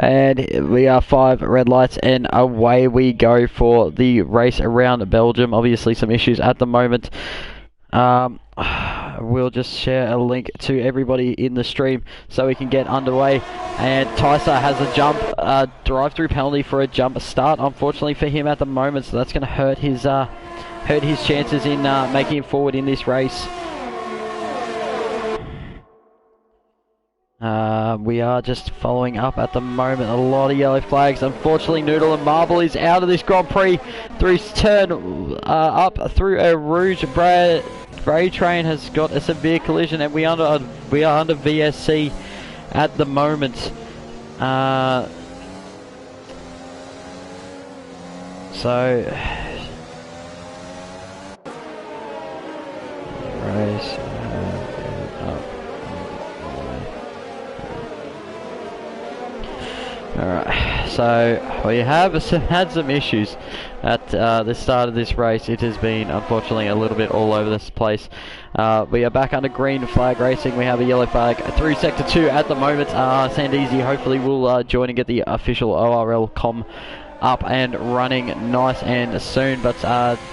And we are 5 red lights and away we go for the race around Belgium. Obviously some issues at the moment. We'll just share a link to everybody in the stream so we can get underway. And Tyser has a jump, drive-through penalty for a jump start, unfortunately for him at the moment. So that's going to hurt his chances in making it forward in this race. We are just following up at the moment. A lot of yellow flags. Unfortunately, Noodle and Marble is out of this Grand Prix through his turn up through a Rouge. Bray Train has got a severe collision, and we are under VSC at the moment. So race. Alright, so we have had some issues at the start of this race. It has been, unfortunately, a little bit all over this place. We are back under green flag racing. We have a yellow flag through Sector 2 at the moment. Sandeezy hopefully will join and get the official ORL com up and running nice and soon. But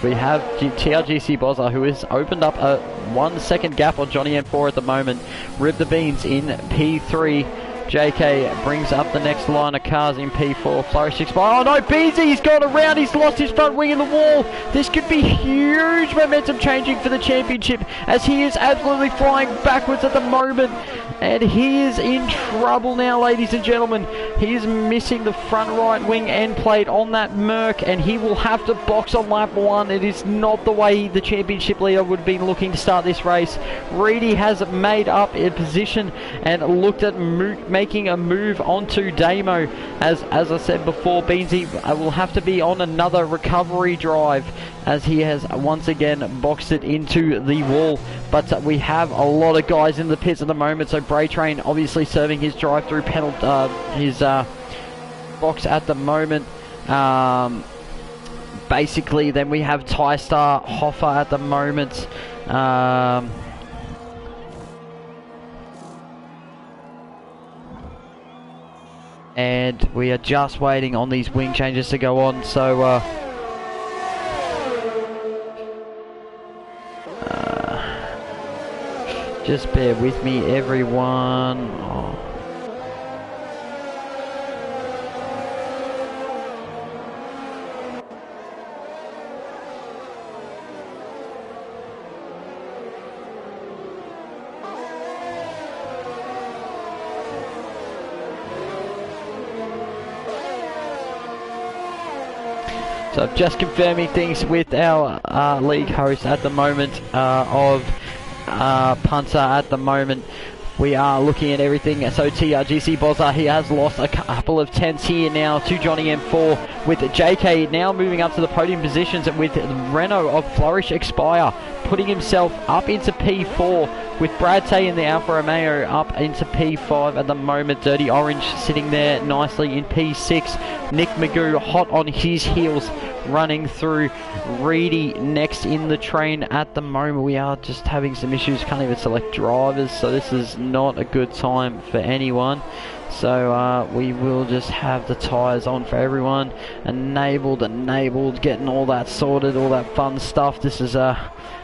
we have TRGC Bozza, who has opened up a 1 second gap on Johnny M4 at the moment. Rib the Beans in P3. JK brings up the next line of cars in P4. Flourish Expire. Oh no, Beansy, he's gone around. He's lost his front wing in the wall. This could be huge momentum changing for the championship, as he is absolutely flying backwards at the moment. And he is in trouble now, ladies and gentlemen. He is missing the front right wing end plate on that Merc, and he will have to box on lap 1. It is not the way the championship leader would have been looking to start this race. Reedy has made up a position and looked at making a move onto Damo. As I said before, Beansy will have to be on another recovery drive, as he has once again boxed it into the wall. But we have a lot of guys in the pits at the moment, so Bray Train obviously serving his drive-through penalty, his box at the moment. Basically, then we have Tystar Hoffer at the moment. And we are just waiting on these wing changes to go on, so just bear with me, everyone. So I'm just confirming things with our league host at the moment of Punter at the moment. We are looking at everything. So TRGC Bozza, he has lost a couple of tenths here now to Johnny M4, with JK now moving up to the podium positions, and with Renault of Flourish Expire putting himself up into P4, with Brad Tay in the Alfa Romeo up into P5 at the moment. Dirty Orange sitting there nicely in P6. Nick Magoo hot on his heels, running through. Reedy next in the train at the moment. We are just having some issues, can't even select drivers, so this is not a good time for anyone. So we will just have the tyres on for everyone. Enabled, getting all that sorted, all that fun stuff. This is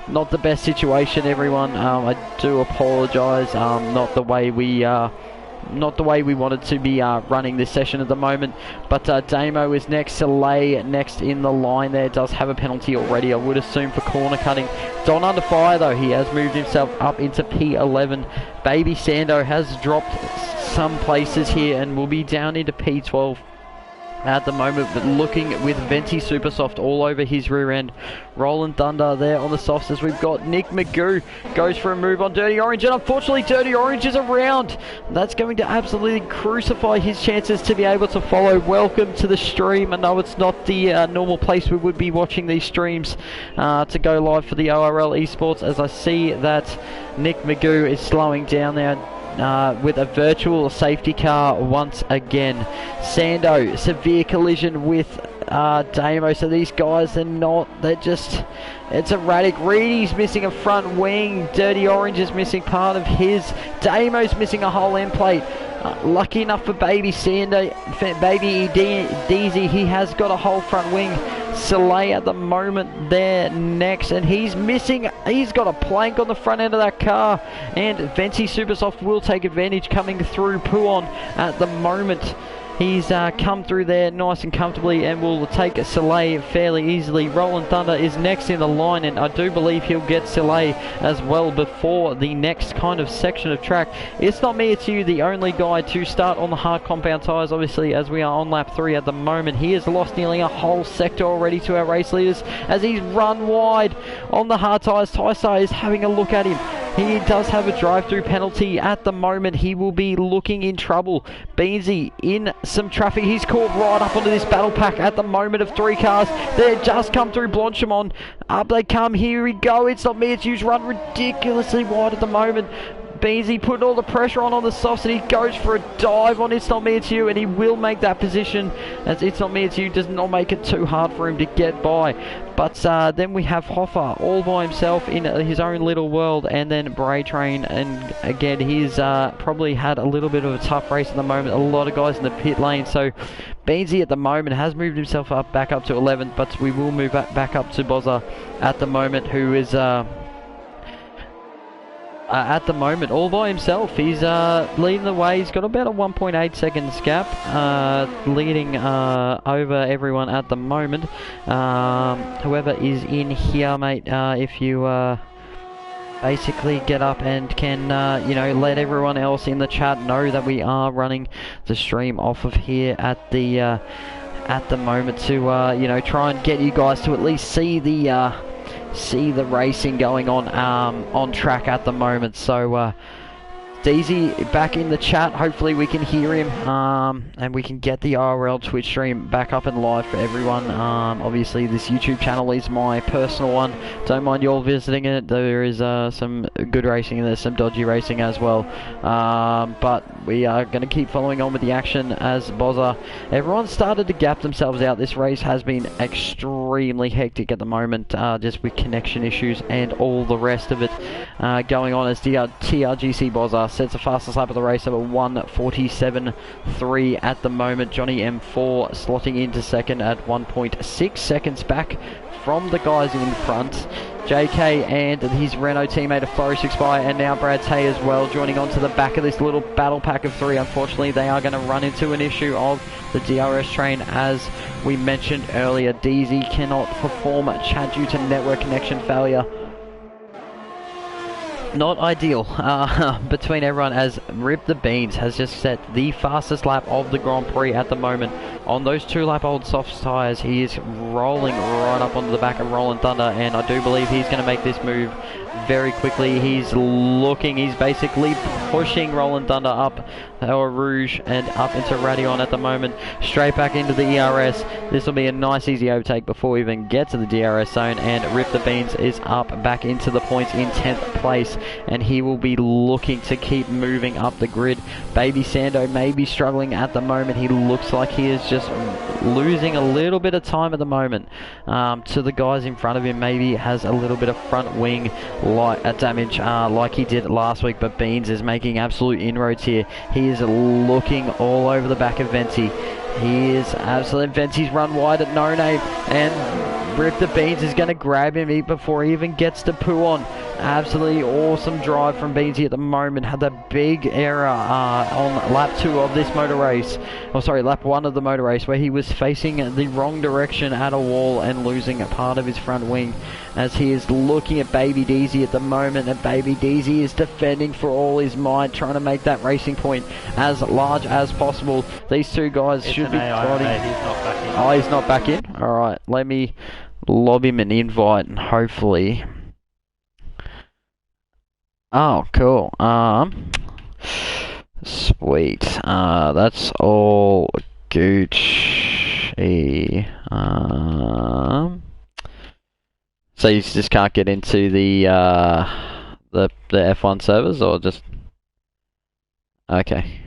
not the best situation, everyone. I do apologise. Not the way we wanted to be running this session at the moment. But Damo is next. Soleil next in the line there. Does have a penalty already, I would assume, for corner cutting. Don under fire though. He has moved himself up into P11. Baby Sando has dropped some places here and will be down into P12 at the moment, but looking with Venti Supersoft all over his rear end. Roland Thunder there on the softs, as we've got Nick Magoo goes for a move on Dirty Orange, and unfortunately Dirty Orange is around. That's going to absolutely crucify his chances to be able to follow. Welcome to the stream. I know it's not the normal place we would be watching these streams to go live for the ORL esports, as I see that Nick Magoo is slowing down there with a virtual safety car once again. Sando, severe collision with Damo. So these guys, it's erratic. Reedy's missing a front wing. Dirty Orange is missing part of his. Damo's missing a whole end plate. Lucky enough for Baby Sander, Baby Deezy, he has got a whole front wing. Soleil at the moment there next, and he's missing. He's got a plank on the front end of that car, and Venti Supersoft will take advantage coming through Puon at the moment. He's come through there nice and comfortably and will take Soleil fairly easily. Rolling Thunder is next in the line, and I do believe he'll get Soleil as well before the next kind of section of track. It's Not Me, It's You, the only guy to start on the hard compound tyres, obviously, as we are on lap 3 at the moment. He has lost nearly a whole sector already to our race leaders as he's run wide on the hard tyres. Tystar is having a look at him. He does have a drive-through penalty at the moment. He will be looking in trouble. Beansy in some traffic. He's caught right up onto this battle pack at the moment of 3 cars. They just come through Blanchimont. Up they come. Here we go. It's Not Me, It's You's run ridiculously wide at the moment. Beansy put all the pressure on the softs, and he goes for a dive on It's Not Me, It's You, and he will make that position as It's Not Me, It's You does not make it too hard for him to get by. But then we have Hoffa all by himself in his own little world, and then Bray Train, and again he's probably had a little bit of a tough race at the moment. A lot of guys in the pit lane, so Beansy at the moment has moved himself back up to 11th, but we will move back up to Bozza at the moment, who is at the moment all by himself. He's leading the way. He's got about a 1.8 seconds gap, leading over everyone at the moment. Whoever is in here, mate, if you basically get up and can you know, let everyone else in the chat know that we are running the stream off of here at the moment to you know, try and get you guys to at least see the racing going on track at the moment. So Deezy back in the chat. Hopefully we can hear him and we can get the ORL Twitch stream back up and live for everyone. Obviously this YouTube channel is my personal one. Don't mind you all visiting it. There is some good racing and there's some dodgy racing as well. But we are going to keep following on with the action as Bozza. Everyone started to gap themselves out. This race has been extremely hectic at the moment, just with connection issues and all the rest of it going on as TRGC Bozza sets the fastest lap of the race over 1:47.3 at the moment. Johnny M4 slotting into second at 1.6 seconds back from the guys in front. JK and his Renault teammate of Forest Expire, and now Brad Tay as well, joining onto the back of this little battle pack of 3. Unfortunately, they are going to run into an issue of the DRS train, as we mentioned earlier. DZ cannot perform chat due to network connection failure. Not ideal between everyone, as Rip the Beans has just set the fastest lap of the Grand Prix at the moment. On those 2-lap-old soft tyres, he is rolling right up onto the back of Rolling Thunder, and I do believe he's going to make this move very quickly. He's basically pushing Rolling Thunder up Eau Rouge and up into Radion at the moment, straight back into the ERS. This will be a nice easy overtake before we even get to the DRS zone, and Rip the Beans is up back into the points in 10th place, and he will be looking to keep moving up the grid. Baby Sando may be struggling at the moment. He looks like he is just losing a little bit of time at the moment to the guys in front of him. Maybe has a little bit of front wing damage like he did last week, but Beans is making absolute inroads here. He is looking all over the back of Venti. He is absolutely... Venti's run wide at No Name, and Rip the Beans is going to grab him before he even gets to Puon. Absolutely awesome drive from Beansy at the moment. Had that big error on lap 2 of this motor race. Oh, sorry, lap 1 of the motor race, where he was facing the wrong direction at a wall and losing a part of his front wing, as he is looking at Baby Deezy at the moment, and Baby Deezy is defending for all his might, trying to make that racing point as large as possible. These two guys should be plotting. Oh, he's not back in? Alright, let me lob him an invite and hopefully... Oh, cool. Sweet. That's all Gucci. So you just can't get into the F1 servers, or just... Okay.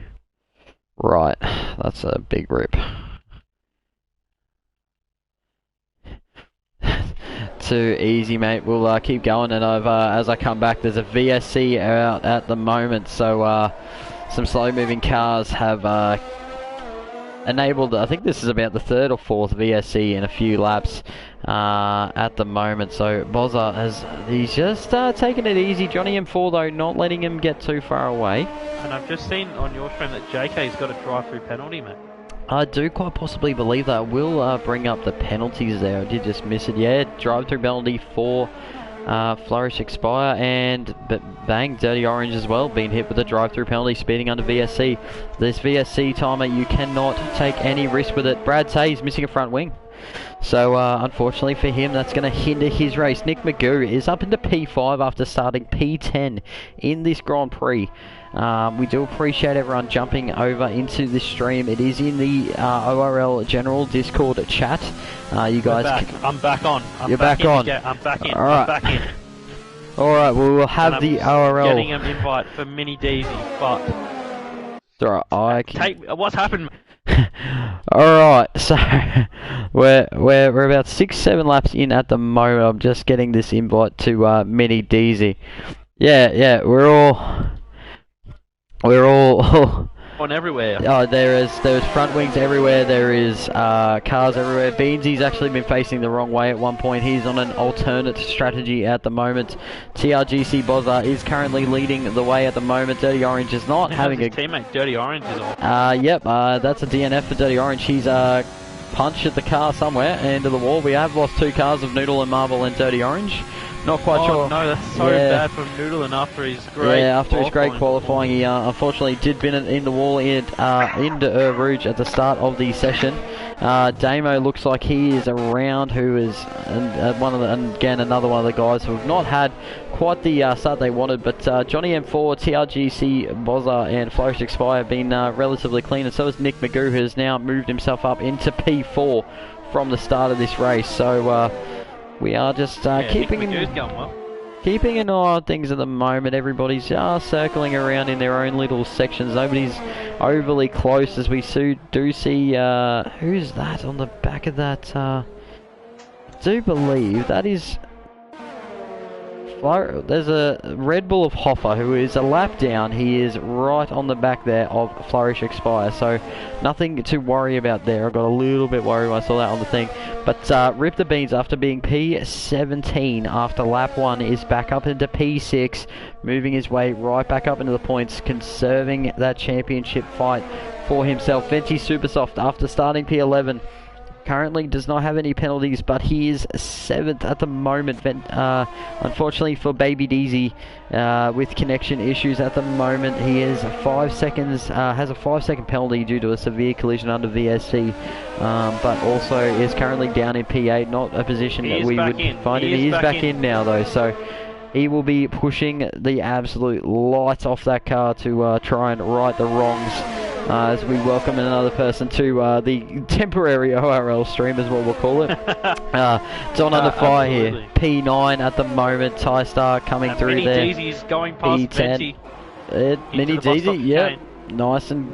Right. That's a big rip. Too easy, mate. We'll keep going, and as I come back, there's a VSC out at the moment, so some slow-moving cars have enabled, I think this is about the 3rd or 4th VSC in a few laps at the moment. So Bozza he's just taking it easy. Johnny M4 though, not letting him get too far away. And I've just seen on your stream that JK's got a drive-through penalty, mate. I do quite possibly believe that. We'll bring up the penalties there. I did just miss it. Yeah, drive-through penalty for Flourish Expire, and bang, Dirty Orange as well, being hit with a drive-through penalty, speeding under VSC. This VSC timer, you cannot take any risk with it. Brad Tay is missing a front wing. So, unfortunately for him, that's going to hinder his race. Nick Magoo is up into P5 after starting P10 in this Grand Prix. We do appreciate everyone jumping over into this stream. It is in the ORL General Discord chat. You guys, I'm back on. You're back on. I'm back in. All right. I'm back in. All right. Well, we'll have the ORL. Getting an invite for Mini Daisy, but what's happened? Alright, so we're about 6-7 laps in at the moment. I'm just getting this invite to Mini Deezy. Yeah, we're all on everywhere. Oh, there's front wings everywhere. There is cars everywhere. Beansy's actually been facing the wrong way at one point. He's on an alternate strategy at the moment. TRGC Bozza is currently leading the way at the moment. Dirty Orange is not having a teammate. Dirty Orange is off. Yep. That's a DNF for Dirty Orange. He's punched at the car somewhere into the wall. We have lost 2 cars of Noodle and Marble and Dirty Orange. Not quite sure. No, that's so bad for Noodle, and after his great qualifying, he unfortunately did bin it in the wall in Rouge at the start of the session. Damo looks like he is around, who is another one of the guys who have not had quite the start they wanted, but Johnny M4, TRGC, Bozza and Flourish Expire have been relatively clean, and so has Nick Magoo, who has now moved himself up into P4 from the start of this race. So we are just keeping an eye on things at the moment. Everybody's just circling around in their own little sections. Nobody's overly close, as we do see. Who's that on the back of that? I do believe that is. There's a Red Bull of Hoffa who is a lap down. He is right on the back there of Flourish Expire, so nothing to worry about there. I got a little bit worried when I saw that on the thing. But Rip the Beans, after being P17 after lap 1, is back up into P6, moving his way right back up into the points, conserving that championship fight for himself. Venti Supersoft, after starting P11, currently does not have any penalties, but he is 7th at the moment. Unfortunately for Baby Deezy, with connection issues at the moment, he is 5 seconds, has a 5-second penalty due to a severe collision under VSC, but also is currently down in P8, not a position that we would find him. He is back in now though, so he will be pushing the absolute lights off that car to try and right the wrongs. As we welcome another person to the temporary ORL stream, is what we'll call it. Don Under Fire here, P9 at the moment. Ty Star coming through Mini there. Deezy's going past P10. Venti. Mini Deezy, yep. Nice and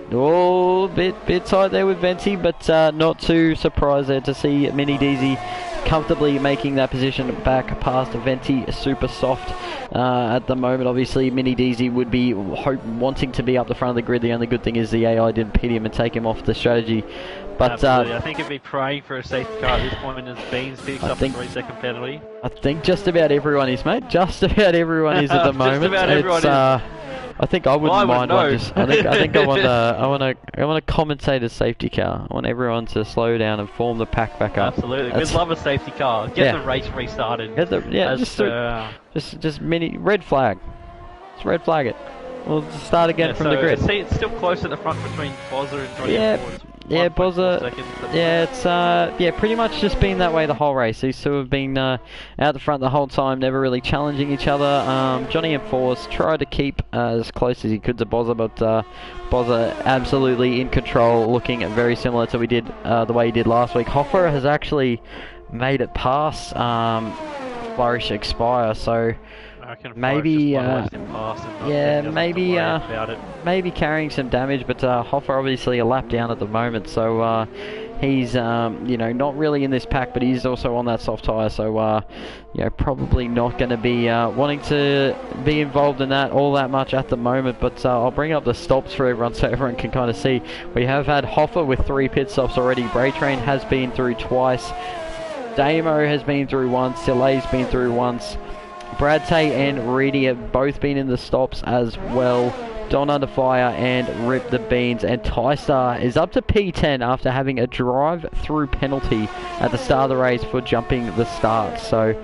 bit tight there with Venti, but not too surprised there to see Mini Deezy comfortably making that position back past Venti Super Soft at the moment. Obviously Mini Deezy would be wanting to be up the front of the grid. The only good thing is the AI didn't pit him and take him off the strategy. But I think it'd be praying for a safety car at this point as Beans picks up a 3-second penalty. I think just about everyone is, mate. Just about everyone is at the moment. Just about everyone is. I think I wouldn't mind one. I think I want a commentator safety car. I want everyone to slow down and form the pack back up. Absolutely, we'd love a safety car. Get the race restarted. Just mini red flag. Just red flag it. We'll start again from the grid. See, it's still close at the front between Bozza and Johnny. Yeah, Bozza. Yeah, it's pretty much just been that way the whole race. These two have been out the front the whole time, never really challenging each other. Johnny M4's tried to keep as close as he could to Bozza, but Bozza absolutely in control, looking very similar to the way he did last week. Hoffer has actually made it past Flourish Expire, so reckon maybe maybe carrying some damage, but Hoffer obviously a lap down at the moment, so he's you know, not really in this pack, but he's also on that soft tyre, so you know, probably not going to be wanting to be involved in that all that much at the moment. But I'll bring up the stops for everyone so everyone can kind of see. We have had Hoffer with 3 pit stops already. Braytrain has been through twice. Damo has been through once. Silay's been through once. Brad Tay and Reedy have both been in the stops as well. Don Under Fire and Rip the Beans, and Tystar is up to P10 after having a drive-through penalty at the start of the race for jumping the start. So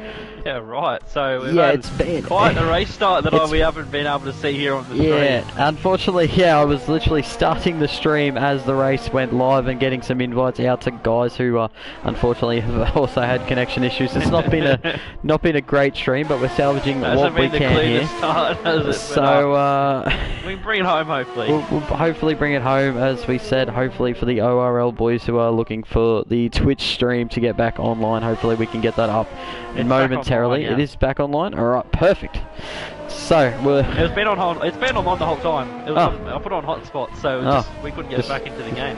yeah, right. So we've yeah, had it's been quite a race start that we haven't been able to see here on the stream. Yeah, unfortunately, yeah, I was literally starting the stream as the race went live and getting some invites out to guys who unfortunately have also had connection issues. It's not been a great stream, but we're salvaging what we can here. Start, has it? So we can bring it home, hopefully. We'll hopefully bring it home, as we said. Hopefully for the ORL boys who are looking for the Twitch stream to get back online. Hopefully we can get that up momentarily. Yeah. It is back online. All right, perfect. So it's been on hold. It's been online the whole time. It was I put it on hotspot, so we couldn't get back into the game.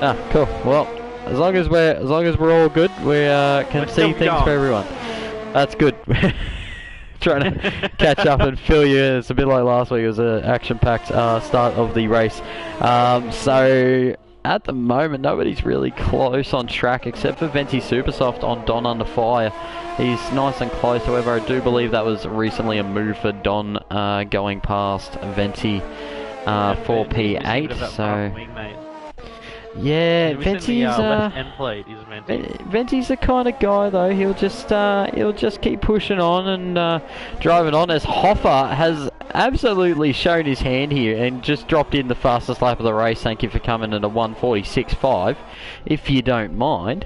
Ah, cool. Well, as long as we're all good, we can see things for everyone. That's good. Trying to catch up and fill you in. It's a bit like last week. It was an action-packed start of the race. So at the moment, nobody's really close on track except for Venti Supersoft on Don Under Fire. He's nice and close. However, I do believe that was recently a move for Don going past Venti for P8. So yeah, Venti's the kind of guy though. He'll just keep pushing on and driving on, as Hoffer has absolutely shown his hand here and just dropped in the fastest lap of the race. Thank you for coming in a 1:46.5, if you don't mind.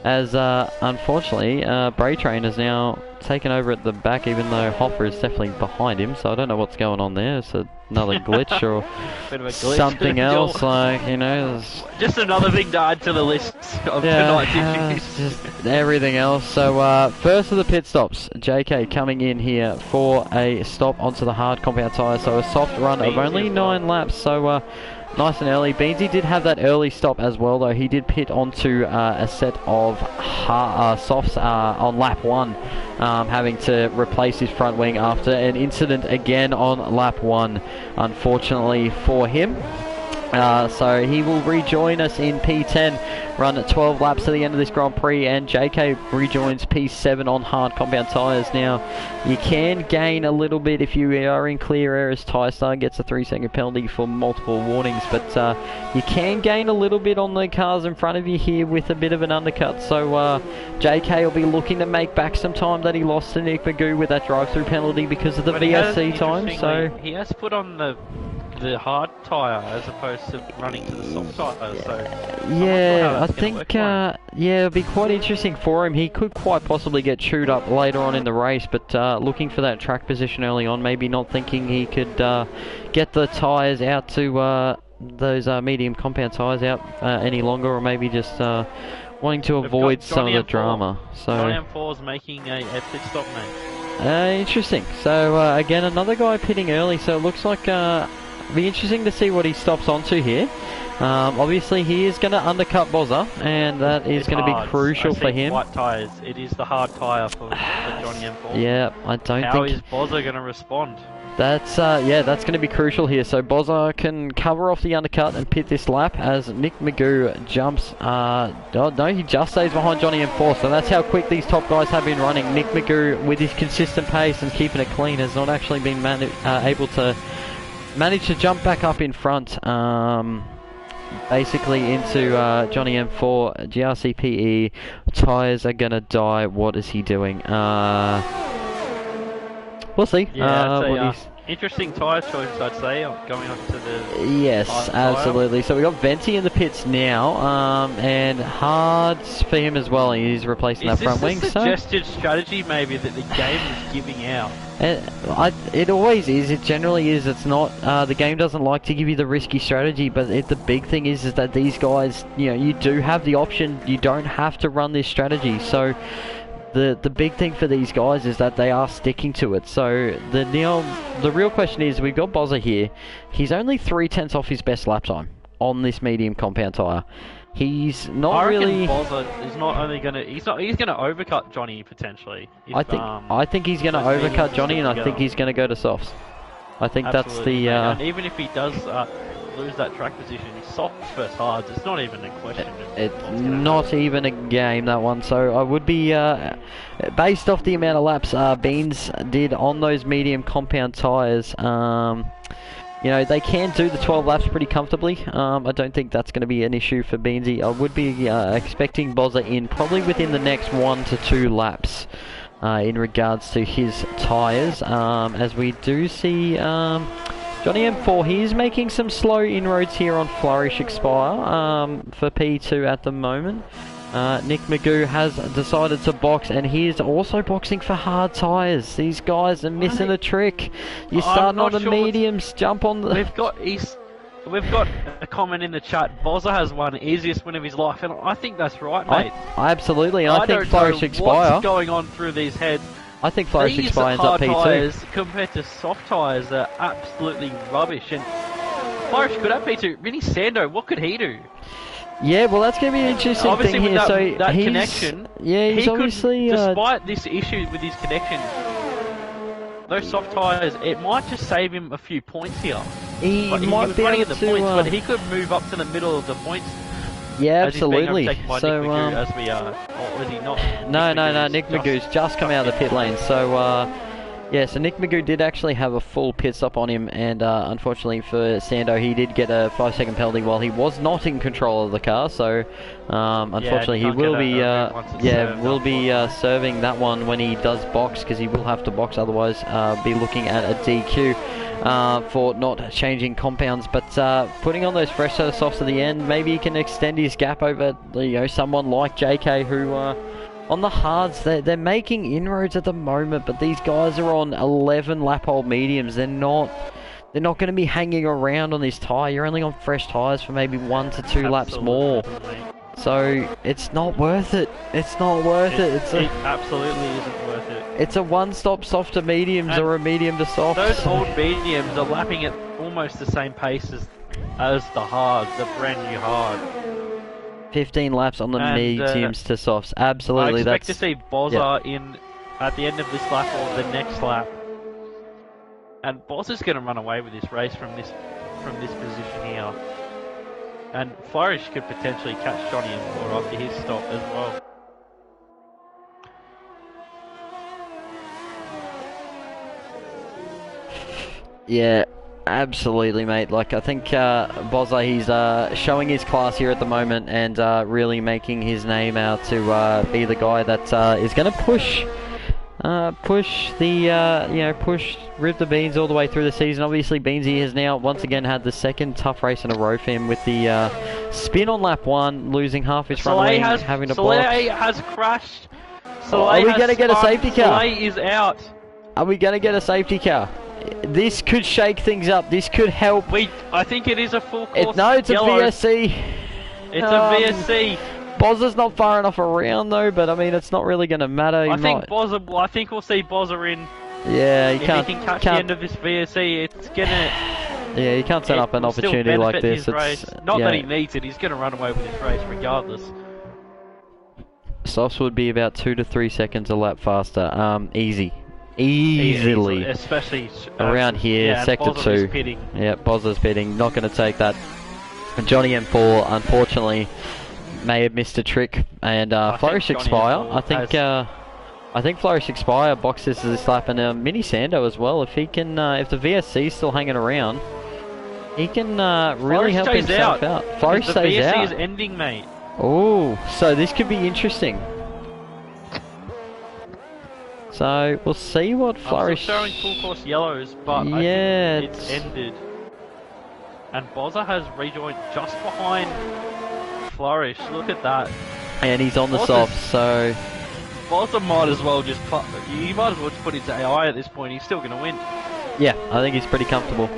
As unfortunately, Braytrain has now taken over at the back, even though Hoffer is definitely behind him. So I don't know what's going on there. It's another glitch or bit of a glitch. Something else, like, you know. Just another thing to add to the list of tonight's issues. Just everything else. So first of the pit stops, JK coming in here for a stop onto the hard compound tyre. So a soft run of only 9 laps. So nice and early. Beansy did have that early stop as well, though. He did pit onto a set of softs on lap 1, having to replace his front wing after an incident again on lap 1, unfortunately for him. So he will rejoin us in P10, run at 12 laps to the end of this Grand Prix, and JK rejoins P7 on hard compound tyres. Now, you can gain a little bit if you are in clear air, as Tystar gets a 3-second penalty for multiple warnings, but you can gain a little bit on the cars in front of you here with a bit of an undercut. So JK will be looking to make back some time that he lost to Nick Magoo with that drive-through penalty because of the VSC time. So he has put on the hard tyre as opposed to running to the soft tyre, so yeah, I think yeah, it'll be quite interesting for him. He could quite possibly get chewed up later on in the race, but looking for that track position early on, maybe not thinking he could get the tyres out to those medium compound tyres out any longer, or maybe just wanting to avoid some of the drama. So Johnny M4's making a pit stop, mate. Interesting. So again, another guy pitting early, so it looks like be interesting to see what he stops onto here. Obviously he is going to undercut Bozza, and that is going to be crucial for him. White tyres. It is the hard tyre for Johnny M4. Yeah, I don't think... How is Bozza going to respond? That's yeah, that's going to be crucial here. So Bozza can cover off the undercut and pit this lap as Nick Magoo jumps. No, he just stays behind Johnny M4. So that's how quick these top guys have been running. Nick Magoo, with his consistent pace and keeping it clean, has not actually been able to manage to jump back up in front, basically into Johnny M4. GRCPE tyres are gonna die. What is he doing? We'll see. Yeah, interesting tyre choice, I'd say, going on to the... Yes, absolutely. So we got Venti in the pits now, and hard for him as well. He's replacing that front wing. Is this a suggested strategy, maybe, that the game is giving out? It always is. It generally is. It's not. The game doesn't like to give you the risky strategy, but the big thing is that these guys, you know, you do have the option. You don't have to run this strategy. So the big thing for these guys is that they are sticking to it. So the real question is, we've got Bozza here. He's only 0.3 off his best lap time on this medium compound tyre. He's not I really. reckon Bozza is not only gonna. He's gonna overcut Johnny potentially. If, I think he's gonna overcut Johnny, and I think he's gonna go to softs. I think absolutely, that's the. and even if he does lose that track position, softs versus hards. It's not even a question. It's not even a game, that one. So I would be based off the amount of laps Beans did on those medium compound tyres. You know, they can do the 12 laps pretty comfortably. I don't think that's going to be an issue for Beansy. I would be expecting Bozza in probably within the next 1 to 2 laps in regards to his tyres. As we do see Johnny M4, he's making some slow inroads here on Flourish Expire for P2 at the moment. Nick Magoo has decided to box, and he is also boxing for hard tyres. These guys are missing a trick. You're starting on the mediums, jump on the... We've got a comment in the chat. Bozza has won easiest win of his life, and I think that's right, mate. Absolutely, and I think Flourish Expire... what's going on through these heads. I think Flourish Expire ends up P2. Tyres compared to soft tyres are absolutely rubbish, and Flourish could have P2. Vinny Sando, what could he do? Yeah, well, that's going to be an interesting thing here. So that connection, yeah, he's obviously despite this issue with his connection, those soft tyres, it might just save him a few points here. He might be able to, points, but he could move up to the middle of the points. Yeah, absolutely. So, Nick Magoo, as we are, or is he not? No. Nick Magoo's just come out of the pit lane. So, yeah, so Nick Magoo did actually have a full pit stop on him, and unfortunately for Sando, he did get a 5-second penalty while he was not in control of the car. So, unfortunately, he will be, serving that one when he does box, because he will have to box, otherwise be looking at a DQ. For not changing compounds, but putting on those fresh set of softs at the end, maybe he can extend his gap over, someone like JK, who on the hards, they're making inroads at the moment, but these guys are on 11 lap old mediums. They're not going to be hanging around on this tyre. You're only on fresh tyres for maybe 1 to 2 laps more. So it's not worth it. It's not worth it. It absolutely isn't worth it. It's a one-stop soft to mediums, or a medium to soft. Those old mediums are lapping at almost the same pace as the hards, the brand new hard. 15 laps on the mediums to softs. Absolutely. I expect to see Bozza in at the end of this lap or the next lap. And Bozza's going to run away with this race from this position here. And Flourish could potentially catch Johnny M4 after his stop as well. Yeah, absolutely, mate. Like, I think Bozza, he's showing his class here at the moment, and really making his name out to be the guy that is going to push Rip the Beans all the way through the season. Obviously, Beansy has now once again had the second tough race in a row for him, with the spin on lap 1, losing half his front wing, having to box. Soleil has crashed. Are we going to get a safety car? Soleil is out. Are we going to get a safety car? This could shake things up. This could help. I think it is a full course. It's yellow. a VSC. It's a VSC. Bozza's not far enough around though, but I mean, it's not really going to matter. I think we'll see Bozza in. Yeah, he can catch the end of this VSC. It's gonna. Yeah, you can't set up an opportunity like this. Not that he needs it. He's going to run away with this race regardless. Softs would be about 2 to 3 seconds a lap faster. Easily. Especially around here, sector 2. Yeah, Bozza's pitting. Not going to take that. Johnny M4, unfortunately, may have missed a trick, and Flourish Expire. I think Flourish Expire boxes this lap, and Mini Sando as well. If he can, if the VSC's still hanging around, he can really help himself out. Flourish stays out. The VSC is ending, mate. Oh, so this could be interesting. So we'll see what Flourish. I'm still showing full course yellows, but I think it's ended. And Bozza has rejoined just behind Flourish. Look at that. And he's on the soft, so Bozza might as well just put his AI at this point. He's still going to win. Yeah, I think he's pretty comfortable.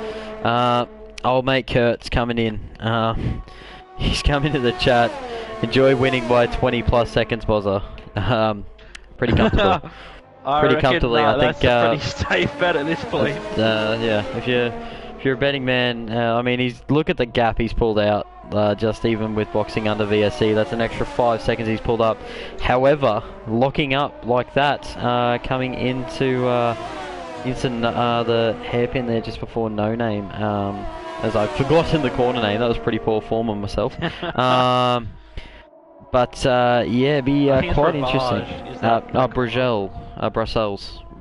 Old mate Kurt's coming in. He's coming to the chat. Enjoy winning by 20 plus seconds, Bozza. pretty comfortably. I Pretty reckon, comfortably, I think. That's a pretty safe bet at this point. Yeah, if you're a betting man, I mean, look at the gap he's pulled out. Just even with boxing under VSC, that's an extra 5 seconds he's pulled up. However, locking up like that, coming into the hairpin there just before No Name, as I've forgotten the corner name. That was pretty poor form on myself. But yeah, be quite interesting.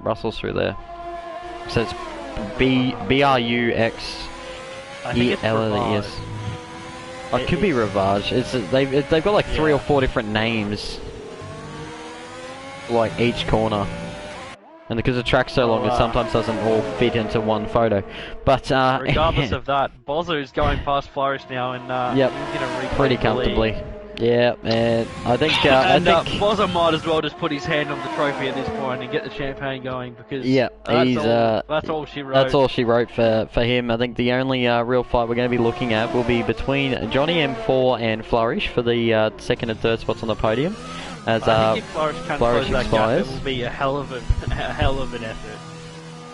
Brussels through there. So it's BRUXELLES. It could be Ravage. They've got like 3 or 4 different names, like each corner, and because the track's so long, it sometimes doesn't all fit into one photo. But regardless of that, Bozo's going past Flourish now, and yep, he's going to pretty comfortably. Yeah, and I think Bozo might as well just put his hand on the trophy at this point and get the champagne going, because that's all she wrote. That's all she wrote for him. I think the only real fight we're going to be looking at will be between Johnny M4 and Flourish for the second and third spots on the podium. As I think if Flourish can close that expires. gap, it will be a hell of an effort.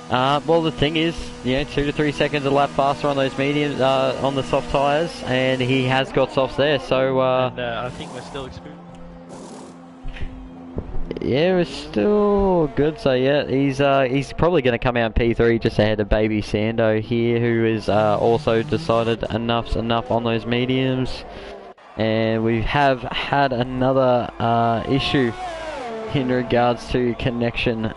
Well, the thing is, 2 to 3 seconds a lap faster on those mediums, on the soft tyres, and he has got softs there, so... I think we're still experiencing... Yeah, we're still good, so yeah, he's probably going to come out in P3 just ahead of Baby Sando here, who is also decided enough's enough on those mediums. And we have had another issue in regards to connection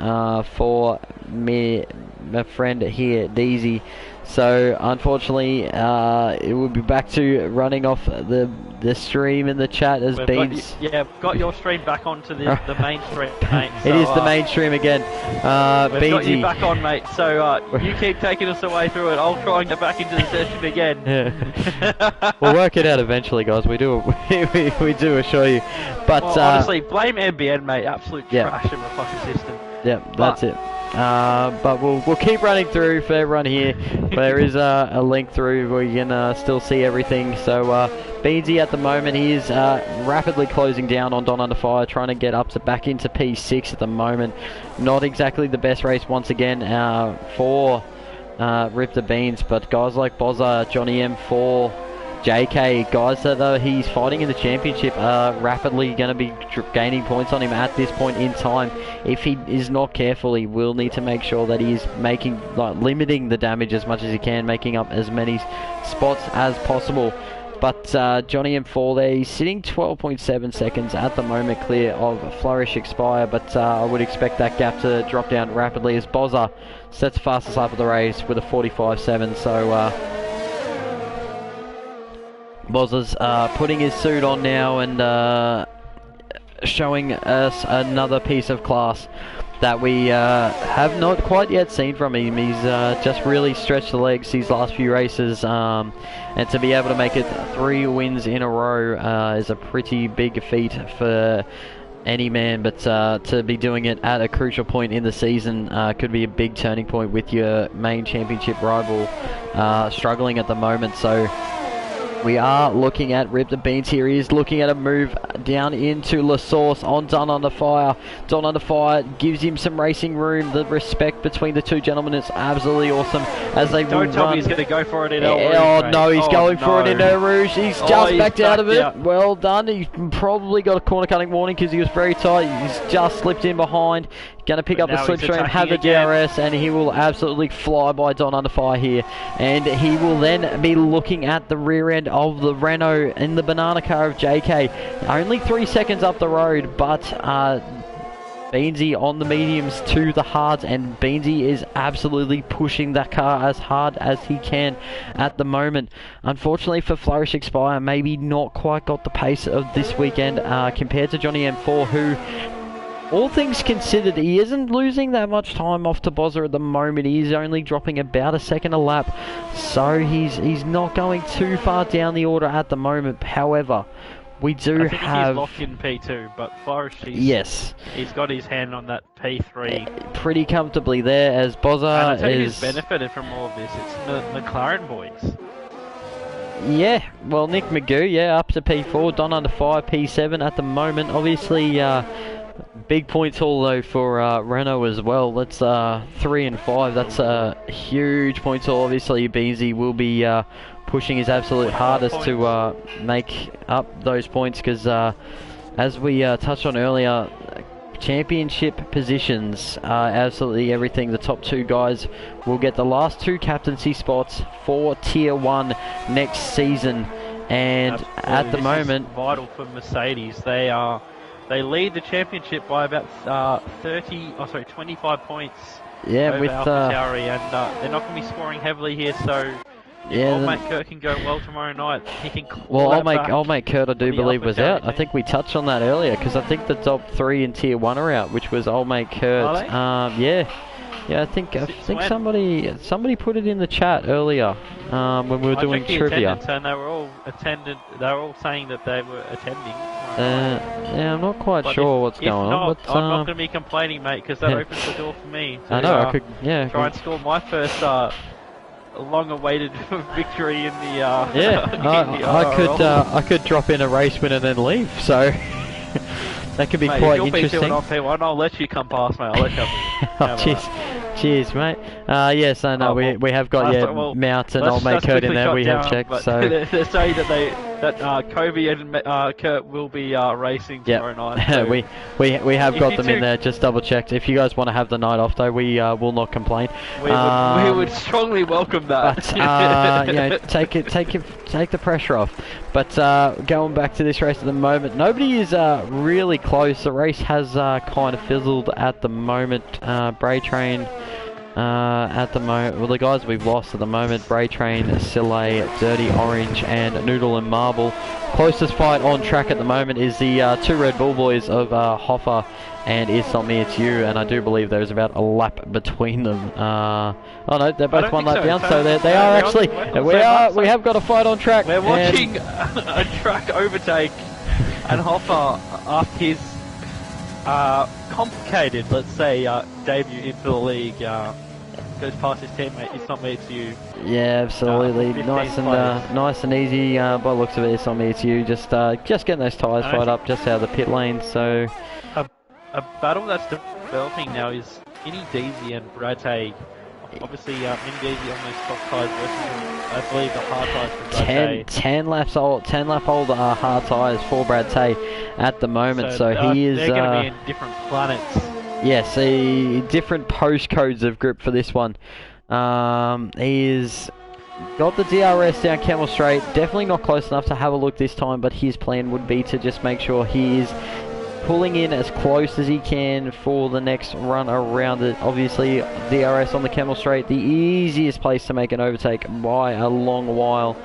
for me, my friend here, Deezy. So unfortunately, it will be back to running off the stream in the chat as Beans. Got your stream back onto the main stream, mate. So, it is the main stream again. We've got you back on, mate. So you keep taking us away through it. I'll try and get back into the session again. Yeah. We'll work it out eventually, guys. We do assure you. But honestly, blame NBN, mate. Absolute trash in the fucking system. Yep, that's it. But we'll keep running through for everyone here. There is a link through where you can still see everything. So Beansy at the moment, he is rapidly closing down on Don Under Fire, trying to get up to back into P6 at the moment. Not exactly the best race once again for Rip the Beans, but guys like Bozza, Johnny M4, JK, guys that he's fighting in the championship are rapidly going to be gaining points on him at this point in time. If he is not careful, he will need to make sure that he's limiting the damage as much as he can, making up as many spots as possible. But Johnny M4 there, he's sitting 12.7 seconds at the moment clear of Flourish Expire, but I would expect that gap to drop down rapidly as Bozza sets the fastest lap of the race with a 45.7, so Bozza's putting his suit on now and showing us another piece of class that we have not quite yet seen from him. He's just really stretched the legs these last few races, and to be able to make it 3 wins in a row is a pretty big feat for any man, but to be doing it at a crucial point in the season could be a big turning point with your main championship rival struggling at the moment. So we are looking at Rip the Beans here. He is looking at a move down into La Source on Don Under Fire. Don Under Fire gives him some racing room. The respect between the two gentlemen is absolutely awesome as they Don't tell me he's going to go for it in El Rouge. Oh no, he's going for it in El Rouge. He's just backed out of it. Well done. He's probably got a corner cutting warning because he was very tight. He's just slipped in behind. Going to pick up the slipstream, have the DRS, and he will absolutely fly by Don Under Fire here. And he will then be looking at the rear end of the Renault in the banana car of JK. Only 3 seconds up the road, but Beansy on the mediums to the hards, and Beansy is absolutely pushing that car as hard as he can at the moment. Unfortunately for Flourish Expire, maybe not quite got the pace of this weekend compared to Johnny M4, who, all things considered, he isn't losing that much time off to Bozza at the moment. He's only dropping about a second a lap, so he's not going too far down the order at the moment. However, we do have... he's locked in P2, but Flourish, yes, he's got his hand on that P3 pretty comfortably there, as Bozza who's benefited from all of this. It's the McLaren boys. Yeah, well, Nick Magoo, up to P4, Don Under Fire P7 at the moment. Obviously, Big points haul though for Renault as well. That's 3 and 5. That's a huge points haul. Obviously, Beansy will be pushing his absolute hardest to make up those points because, as we touched on earlier, championship positions are absolutely everything. The top 2 guys will get the last 2 captaincy spots for Tier 1 next season. And absolutely. At the moment, is vital for Mercedes. They lead the championship by about 25 points. Yeah, over with AlphaTauri, and they're not going to be scoring heavily here. So yeah, old mate Kurt can go well tomorrow night. He can old mate Kurt, I do believe, was out. I think we touched on that earlier because I think the top 3 in Tier 1 are out, which was old mate Kurt. Yeah, I think somebody put it in the chat earlier when we were doing trivia. And they were all saying that they were attending. Yeah, I'm not quite sure what's going on. But I'm not going to be complaining, mate, because that opens the door for me. To, I know. I could, try and score my first long-awaited victory in the. I could drop in a race win and then leave. So. That could be quite interesting. If you're P1, I'll let you come past, mate. I'll let you. Cheers, mate. Yes, I know. We have got Mount and old mate Kurt in there. We have checked. So they're saying that Kobe and Kurt will be racing tomorrow night. So we have got them in there. Just double checked. If you guys want to have the night off, though, we will not complain. We would strongly welcome that. But take the pressure off. But going back to this race at the moment, nobody is really close. The race has kind of fizzled at the moment. Bray Train at the moment, well, the guys we've lost at the moment, Bray Train, Sille, Dirty Orange and Noodle and Marble. Closest fight on track at the moment is the 2 Red Bull boys of Hoffa and It's Not Me, It's You, and I do believe there's about a lap between them. Oh no, they're both 1 lap down, so they are actually, we have got a fight on track. We're watching a track overtake, and Hoffa, after his complicated, let's say, debut into the league, goes past his teammate. It's Not Me, It's You. Yeah, absolutely. Nice and easy. By the looks of it, It's Not Me, It's You. Just getting those tyres fired up just out of the pit lane. So a battle that's developing now is Minnie Deasy and Brad Tay. Obviously, Minnie Deasy on those soft tyres versus, I believe, the hard tyres for Brad Tay. 10 lap old hard tyres for Brad Tay at the moment. So he is. They're going to be in different planets. Yes, different postcodes of grip for this one. He's got the DRS down Camel Straight. Definitely not close enough to have a look this time, but his plan would be to just make sure he is pulling in as close as he can for the next run around it. Obviously, DRS on the Camel Straight, the easiest place to make an overtake by a long while.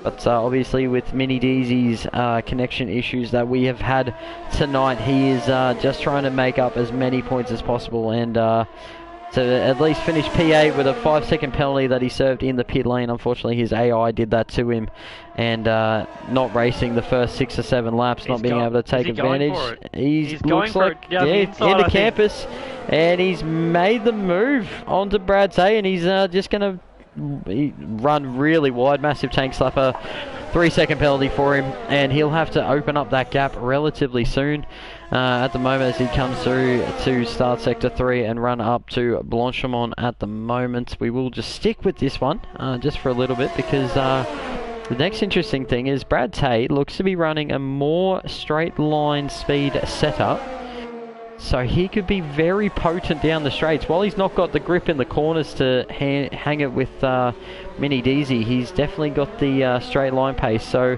But obviously with Minnie Deasy's connection issues that we have had tonight, he is just trying to make up as many points as possible and to at least finish P8 with a 5-second penalty that he served in the pit lane. Unfortunately, his AI did that to him, and not racing the first 6 or 7 laps, not being able to take advantage. He's looks like into campus, and he's made the move onto Brad Tay, and he's just going to run really wide. Massive tank slapper, 3-second penalty for him, and he'll have to open up that gap relatively soon. At the moment, as he comes through to start sector 3 and run up to Blanchimont at the moment. We will just stick with this one just for a little bit, because the next interesting thing is Brad Tay looks to be running a more straight line speed setup, so he could be very potent down the straights. While he's not got the grip in the corners to hang it with Minnie Deasy, he's definitely got the straight line pace. So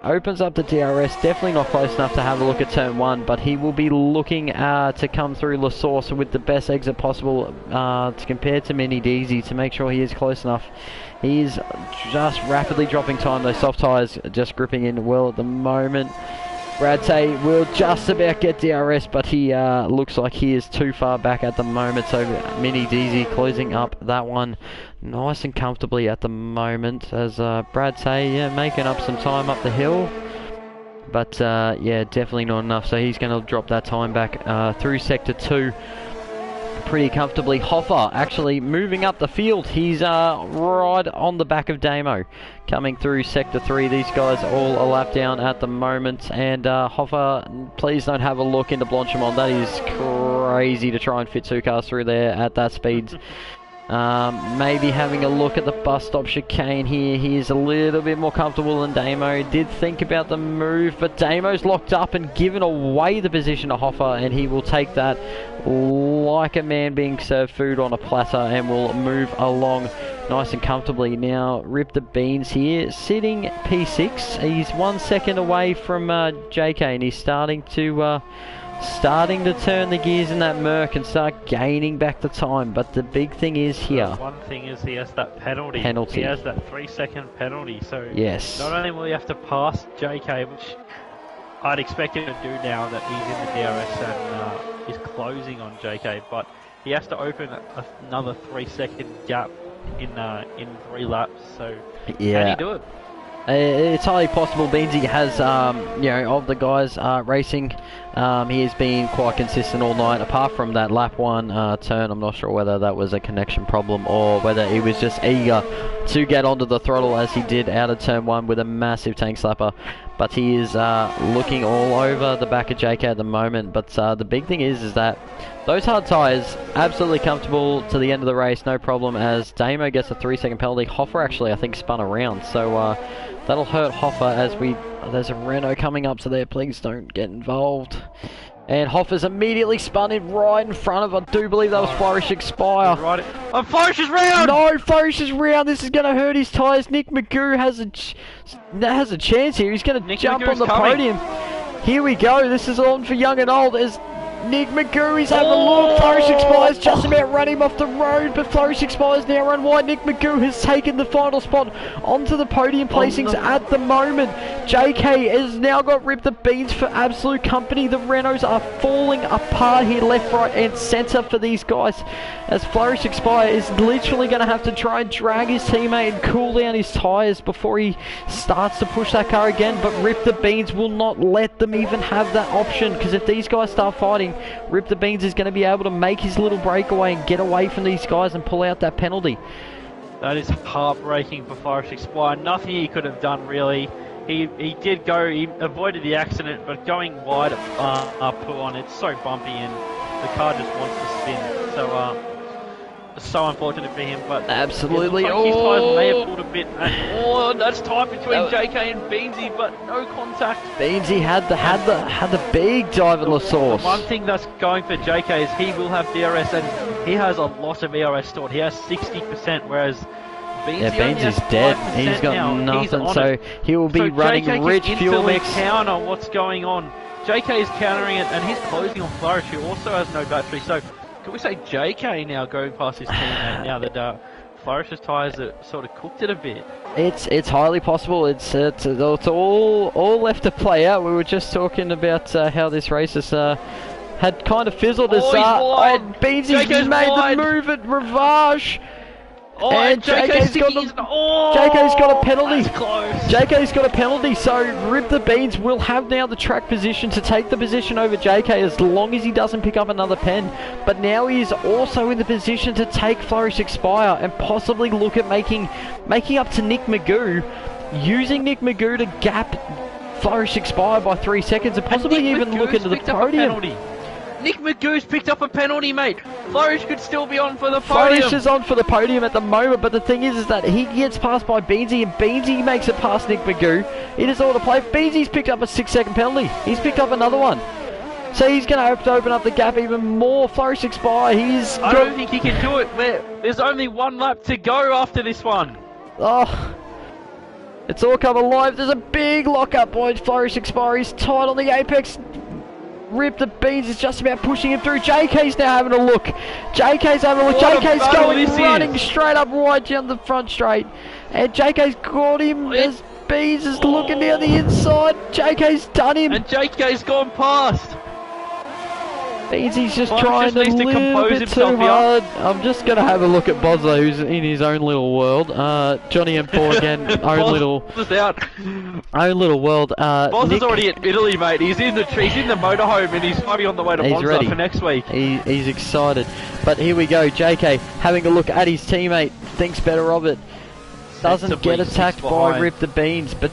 opens up the DRS, definitely not close enough to have a look at turn 1, but he will be looking to come through La Source with the best exit possible to compare to Minnie Deasy to make sure he is close enough. He is just rapidly dropping time. Those soft tyres just gripping in well at the moment. Brad Tay will just about get DRS, but he looks like he is too far back at the moment. So Minnie Deasy closing up that one nice and comfortably at the moment, as Brad Tay making up some time up the hill. But definitely not enough. So he's going to drop that time back through sector 2. pretty comfortably. Hoffa actually moving up the field. He's right on the back of Damo. Coming through Sector 3. These guys all a lap down at the moment. And Hoffa, please don't have a look into Blanchimont. That is crazy to try and fit 2 cars through there at that speed. Maybe having a look at the bus stop chicane here. He is a little bit more comfortable than Damo. Did think about the move, but Damo's locked up and given away the position to Hoffa, and he will take that like a man being served food on a platter and will move along nice and comfortably. Now, Rip the Beans here, sitting P6. He's 1 second away from JK, and he's starting to turn the gears in that Merc and start gaining back the time. But the big thing is here. One thing is he has that penalty. He has that 3-second penalty. So yes, not only will he have to pass JK, which I'd expect him to do now that he's in the DRS and is closing on JK, but he has to open another 3-second gap in 3 laps. So yeah, can he do it? It's highly possible. Beansy has, you know, of the guys racing, he has been quite consistent all night. Apart from that lap 1 turn, I'm not sure whether that was a connection problem or whether he was just eager to get onto the throttle as he did out of turn 1 with a massive tank slapper. But he is looking all over the back of JK at the moment. But the big thing is that those hard tyres, absolutely comfortable to the end of the race, no problem, as Damo gets a 3-second penalty. Hoffa actually, I think, spun around. So that'll hurt Hoffa as there's a Renault coming up to there. Please don't get involved. And Hoffa's immediately spun in right in front of, I do believe that was Flourish Expire. Right. Oh, Flourish is round! No, Flourish is round. This is going to hurt his tyres. Nick Magoo has a chance here. He's going to jump on the podium. Here we go. This is on for young and old. As Nick Magoo, he's having a look. Flourish Expires just about run him off the road, but Flourish Expires now run wide. Nick Magoo has taken the final spot onto the podium placings at the moment. JK has now got Rip the Beans for absolute company. The Renaults are falling apart here, left, right, and centre for these guys, as Flourish Expire is literally going to have to try and drag his teammate and cool down his tyres before he starts to push that car again. But Rip the Beans will not let them even have that option, because if these guys start fighting, Rip the Beans is going to be able to make his little breakaway and get away from these guys and pull out that penalty. That is heartbreaking for Flourish Expire. Nothing he could have done really. He did go, he avoided the accident, but going wide pull on, it's so bumpy and the car just wants to spin. So unfortunate for him, but absolutely. His tyres may have pulled a bit, and that's tight between JK and Beansy, but no contact. Beansy had the big dive at La Source. One thing that's going for JK is he will have DRS, and he has a lot of ERS stored. He has 60%, whereas Beansy's dead. He's got nothing, so he will be running JK rich fuel mix. Counter what's going on. JK is countering it, and he's closing on Flourish, who also has no battery. So can we say JK now going past his teammate now that Flourish's tyres are sort of cooked it a bit? It's highly possible. It's all left to play out. We were just talking about how this race has had kind of fizzled as Beansy's made the move at Ravage. And JK's got a penalty. JK's got a penalty, so Rip the Beans will have now the track position to take the position over JK as long as he doesn't pick up another pen. But now he is also in the position to take Flourish Expire and possibly look at making up to Nick Magoo, using Nick Magoo to gap Flourish Expire by 3 seconds and possibly even look into the podium. Nick Magoo's picked up a penalty, mate. Flourish could still be on for the podium. Flourish is on for the podium at the moment, but the thing is that he gets passed by Beansy, and Beansy makes it past Nick Magoo. It is all to play. Beansy's picked up a 6-second penalty. He's picked up another one. So he's going to have to open up the gap even more. Flourish Expire, I don't think he can do it. There's only 1 lap to go after this one. Oh, it's all come alive. There's a big lockup by Flourish Expire. He's tight on the apex. Rip the Beans is just about pushing him through. JK's now having a look. JK's going running straight up right down the front straight. And JK's got him as Beans is looking down the inside. JK's done him. And JK's gone past. Beans, he's just Flourish trying a needs to little compose bit too himself hard. I'm just going to have a look at Bozza, who's in his own little world. Johnny M4 again, Bozza's out. own little world. Bozza's already in Italy, mate. He's in the motorhome and he's probably on the way to He's Monza ready for next week. He's excited. But here we go, JK having a look at his teammate, thinks better of it. Doesn't get attacked by Rip the Beans, but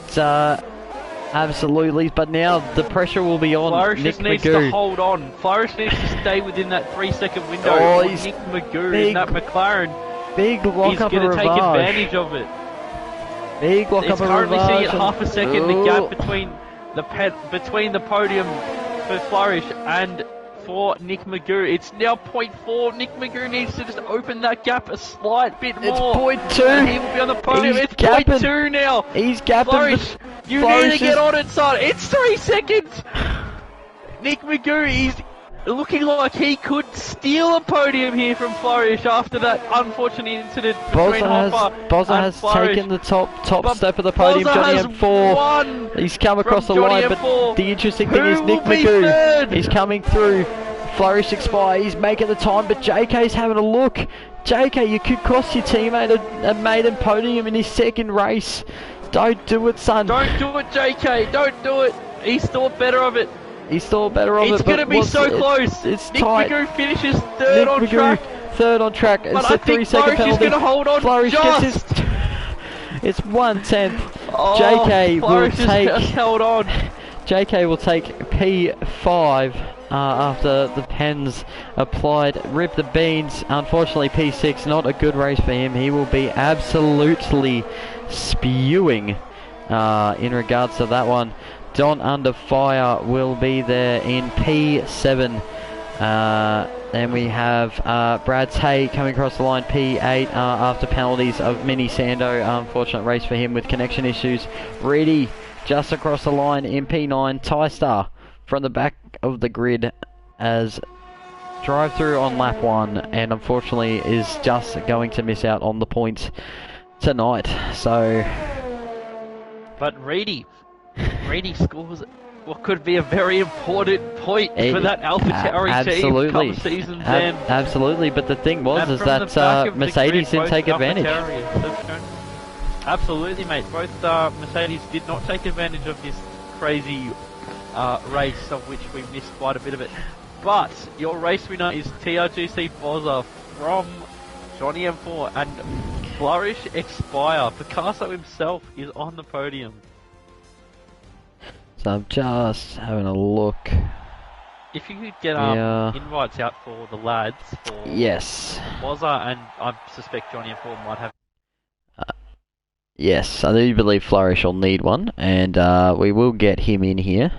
absolutely. But now the pressure will be on Flourish Nick just needs Magoo. to hold on. Flourish needs to stay within that 3-second window. Oh, Nick Magoo in that McLaren. Big lock He's up going a to take Rivage. advantage of it. Big lock He's up a currently sitting Rivage. at half a second. The gap between the podium for Flourish and for Nick Magoo. It's now 0.4. Nick Magoo needs to just open that gap a slight bit more. It's 0.2. And he will be on the podium. He's It's gapping. 0.2 now. He's gapping. Flourish, you need to get on it, son. It's 3 seconds. Nick Magoo, he's looking like he could steal a podium here from Flourish after that unfortunate incident between Hopper Bozza and has Flourish. taken the top But step of the podium. Bozza Johnny has M4. won He's come across the from line, Johnny but M4. the interesting thing Who is Nick will be Magoo. third? He's coming through. Flourish expire. He's making the time, but JK's having a look. JK, you could cost your teammate a maiden podium in his second race. Don't do it, son. Don't do it, JK. Don't do it. He's thought better of it. He's still better of it. It's going to be so close. It's Nick tight. Magoo finishes third on track. Third on track. But It's I a think 3-second Flourish is penalty. going to hold on Flourish just. gets his. It's 1/10. Oh, JK will Flourish has take. just held on. JK will take P5 after the pens applied. Rip the Beans, unfortunately P6, not a good race for him. He will be absolutely spewing in regards to that one. Don Under Fire will be there in P7. Then we have Brad Tay coming across the line, P8 after penalties of Mini Sando. Unfortunate race for him with connection issues. Reedy just across the line in P9. Ty-Star from the back of the grid as drive through on lap 1, and unfortunately is just going to miss out on the points tonight. So, but Reedy scores what could be a very important point for that AlphaTauri team come season's end. Absolutely, but the thing was is that Mercedes didn't take advantage. Absolutely, mate. Both Mercedes did not take advantage of this crazy race, of which we missed quite a bit of it. But your race winner is TRGC Bozza from Johnny M4 and Flourish Expire. Picasso himself is on the podium. So I'm just having a look. If you could get invites out for the lads, for yes, Bozza, and I suspect Johnny M4 might have. Yes, I do believe Flourish will need one, and we will get him in here.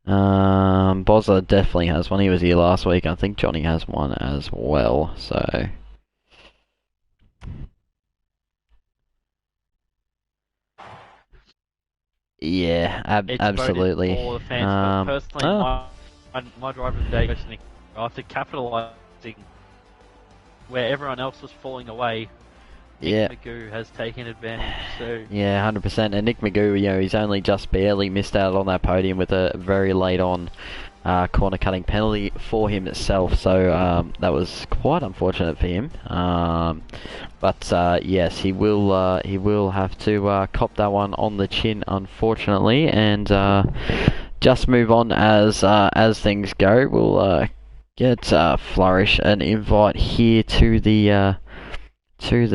Bozza definitely has one. He was here last week. I think Johnny has one as well. So. Yeah, absolutely. For the fans, but personally, my driver of the day goes to Nick. After capitalising where everyone else was falling away, Nick Magoo has taken advantage. So yeah, 100%. And Nick Magoo, you know, he's only just barely missed out on that podium with a very late on corner cutting penalty for himself. So that was quite unfortunate for him. But yes, he will have to cop that one on the chin, unfortunately, and just move on as things go. We'll get Flourish an invite here to the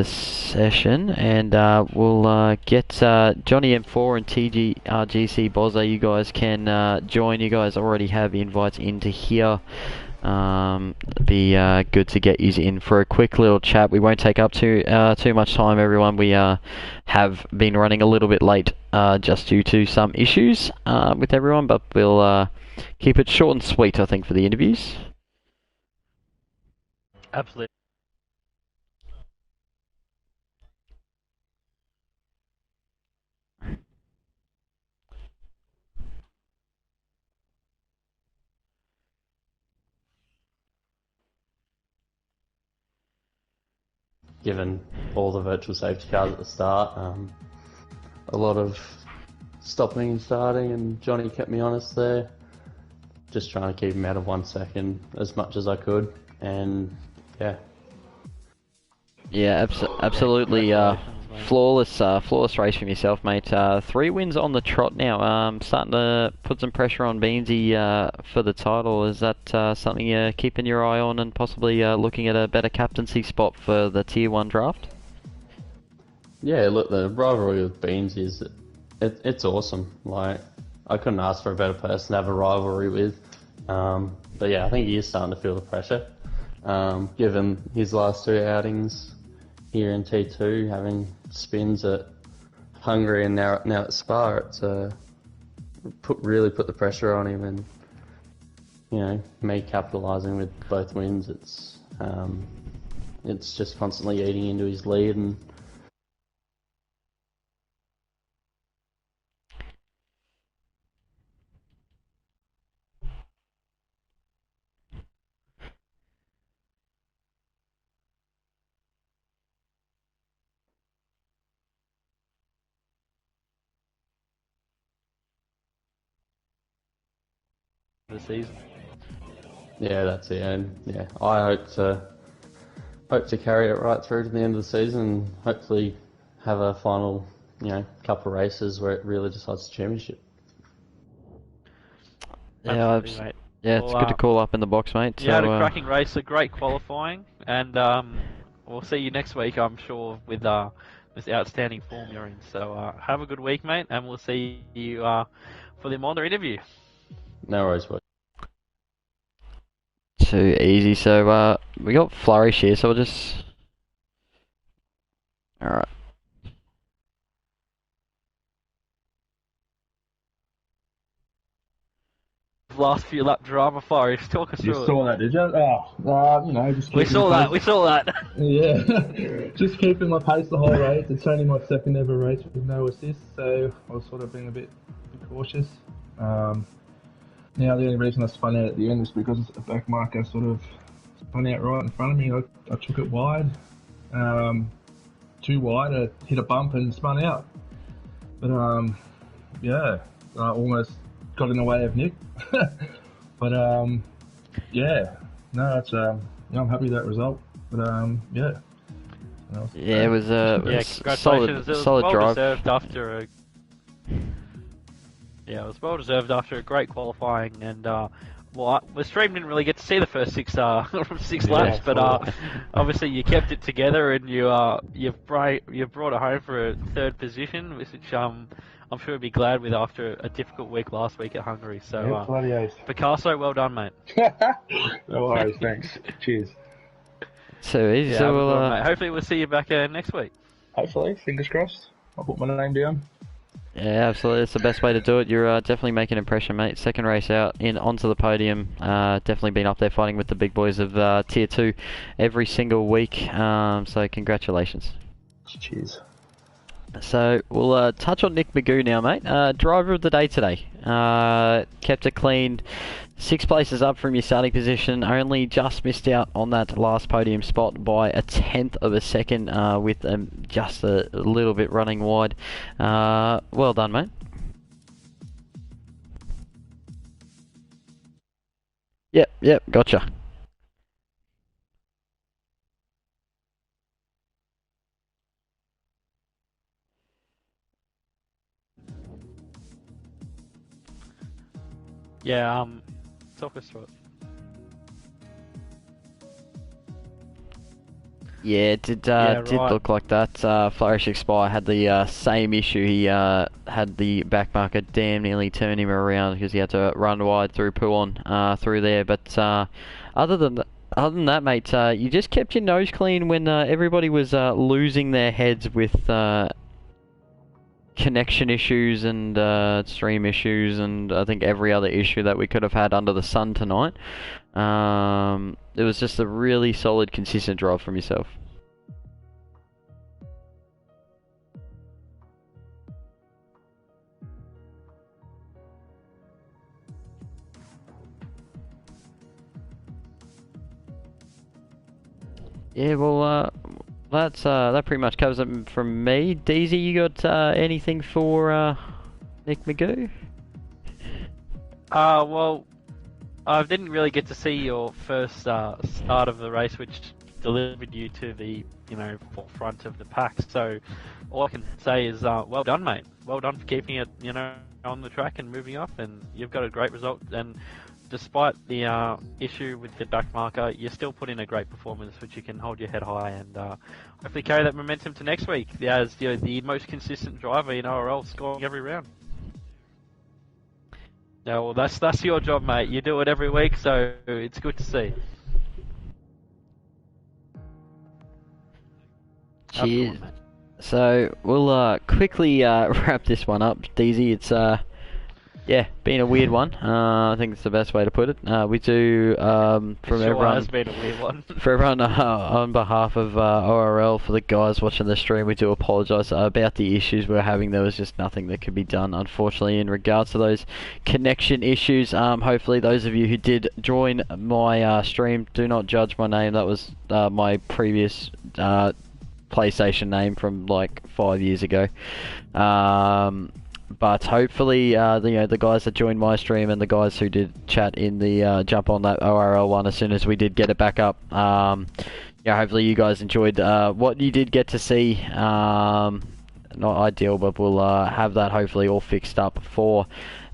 session, and we'll get Johnny M4 and TRGC Bozza. You guys can join. You guys already have invites into here. Be good to get you in for a quick little chat. We won't take up too much time, everyone. We have been running a little bit late just due to some issues with everyone, but we'll keep it short and sweet, I think, for the interviews. Absolutely. Given all the virtual safety cars at the start, a lot of stopping and starting, and Johnny kept me honest there. just trying to keep him out of 1 second as much as I could, and yeah. Yeah, absolutely. Congratulations, mate. Flawless race from yourself, mate. 3 wins on the trot now. Starting to put some pressure on Beansy for the title. Is that something you're keeping your eye on, and possibly looking at a better captaincy spot for the Tier 1 draft? Yeah, look, the rivalry with Beans it's awesome. Like, I couldn't ask for a better person to have a rivalry with. But yeah, I think he is starting to feel the pressure. Given his last 2 outings here in T2, having spins at Hungary and now at Spa, it's really put the pressure on him, and you know, me capitalising with both wins, it's just constantly eating into his lead. And The season. yeah, that's it. And yeah, I hope to carry it right through to the end of the season, and hopefully have a final, couple of races where it really decides the championship. Yeah, Absolutely, mate. it's good to call up in the box, mate. You had a cracking race, a great qualifying, and we'll see you next week, I'm sure, with this outstanding form you're in. So have a good week, mate, and we'll see you for the Monda interview. No worries, boys. Too easy. So we got Flourish here, so we'll just. All right. Last few lap drama, Flourish. Talk us through You saw that, did you? Just We saw that. We saw that. Yeah, just keeping my pace the whole race. It's only my second ever race with no assist, so I was sort of being a bit cautious. Now the only reason I spun out at the end was because a back marker sort of spun out right in front of me. I took it wide, too wide. I hit a bump and spun out. But yeah, I almost got in the way of Nick. But yeah, no, it's I'm happy with that result. But yeah. Yeah, it was congratulations. solid well drive. Deserved after a, yeah, it was well deserved after a great qualifying, and the stream didn't really get to see the first six laps, but obviously you kept it together, and you've brought it home for a 3rd position, which I'm sure you'll be glad with after a difficult week last week at Hungary. So bloody oath. Picasso, well done, mate. No worries, thanks. Cheers. Too easy. Yeah, So well we'll done, mate. Hopefully we'll see you back next week. Hopefully, fingers crossed. I'll put my name down. yeah, absolutely. It's the best way to do it. You're definitely making an impression, mate. 2nd race out, onto the podium. Definitely been up there fighting with the big boys of Tier 2 every single week. So congratulations. Cheers. So we'll touch on Nick Magoo now, mate. Driver of the day today. Kept it clean. 6 places up from your starting position. Only just missed out on that last podium spot by a 1/10 of a second, with just a little bit running wide. Well done, mate. Yep, gotcha. Yeah, talk us through it. Yeah, it did right. look like that. Flourish Expire had the same issue. He had the back marker damn nearly turn him around because he had to run wide through Puon through there. But other than that, mate, you just kept your nose clean when everybody was losing their heads with connection issues and stream issues, and I think every other issue that we could have had under the sun tonight. It was just a really solid, consistent drive from yourself. Yeah, well, that pretty much covers it from me. Deezy, you got anything for Nick Magoo? Well, I didn't really get to see your first start of the race, which delivered you to the forefront of the pack. So all I can say is well done, mate. Well done for keeping it on the track and moving up, and you've got a great result. And despite the issue with the back marker, you still put in a great performance, which you can hold your head high and hopefully carry that momentum to next week as the most consistent driver in ORL, scoring every round. No, well, that's your job, mate. You do it every week, so it's good to see. Cheers. So we'll quickly wrap this one up, DZ. It's been a weird one. I think it's the best way to put it. We do from everyone. Has been a weird one. For everyone on behalf of ORL, for the guys watching the stream, we do apologise about the issues we're having. There was just nothing that could be done, unfortunately, in regards to those connection issues. Hopefully, those of you who did join my stream, do not judge my name. That was my previous PlayStation name from like 5 years ago. But hopefully, the guys that joined my stream and the guys who did chat in the jump on that ORL one as soon as we did get it back up. Hopefully you guys enjoyed what you did get to see. Not ideal, but we'll have that hopefully all fixed up for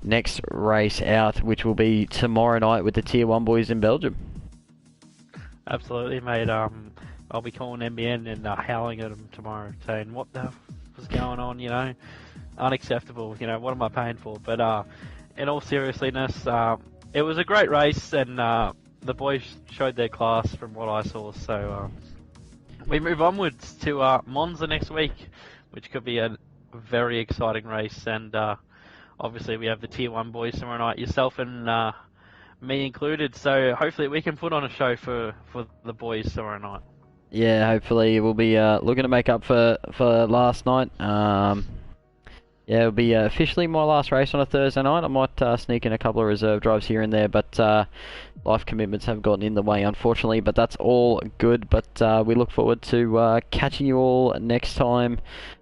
next race out, which will be tomorrow night with the Tier 1 boys in Belgium. Absolutely, mate. I'll be calling NBN and howling at them tomorrow, saying what the f was going on, unacceptable, what am I paying for? But in all seriousness, it was a great race, and the boys showed their class from what I saw. So we move onwards to Monza next week, which could be a very exciting race. And obviously we have the Tier 1 boys tomorrow night, yourself and me included. So hopefully we can put on a show for the boys tomorrow night. Yeah, hopefully we'll be looking to make up for last night. It'll be officially my last race on a Thursday night. I might sneak in a couple of reserve drives here and there, but life commitments have gotten in the way, unfortunately. But that's all good. But we look forward to catching you all next time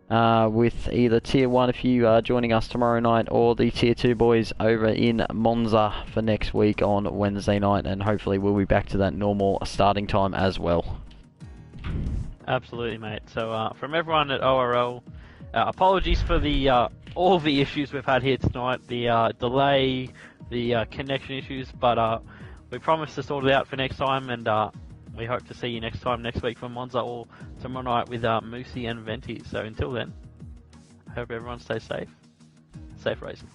with either Tier 1 if you are joining us tomorrow night, or the Tier 2 boys over in Monza for next week on Wednesday night. And hopefully we'll be back to that normal starting time as well. Absolutely, mate. So from everyone at ORL, apologies for the all the issues we've had here tonight, the delay, the connection issues, but we promise to sort it out for next time, and we hope to see you next week for Monza, or tomorrow night with Moosey and Venti. So until then, I hope everyone stays safe. Safe racing.